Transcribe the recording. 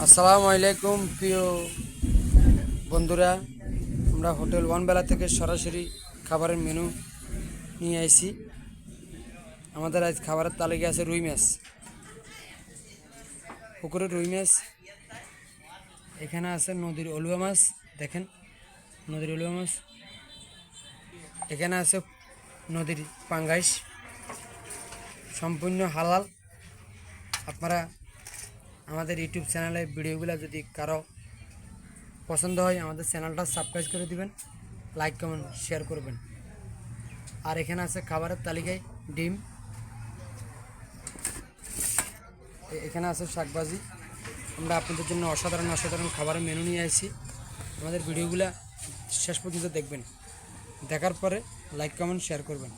আসসালামু আলাইকুম প্রিয় বন্ধুরা, আমরা হোটেল ওয়ান বেলা থেকে সরাসরি খাবারের মেনু নিয়ে আইছি। আমাদের আজ খাবারের তালিকা আছে রুই মাছ, পুকুরের রুই মাছ। এখানে আছে নদীর অলুয়া মাছ, দেখেন নদীর অলুয়া মাছ। এখানে আছে নদীর পাঙ্গাইশ, সম্পূর্ণ হালাল। আপনারা আমাদের ইউটিউব চ্যানেলে ভিডিওগুলো যদি কারো পছন্দ হয় আমাদের চ্যানেলটা সাবস্ক্রাইব করে দিবেন, লাইক কমেন্ট শেয়ার করবেন। আর এখানে আছে খাবারের তালিকায় ডিম, এখানে আছে শাকভাজি। আমরা আপনাদের জন্য অসাধারণ অসাধারণ খাবারের মেনু নিয়ে আসছি। আমাদের ভিডিওগুলো শেষ পর্যন্ত দেখবেন, দেখার পরে লাইক কমেন্ট শেয়ার করবেন।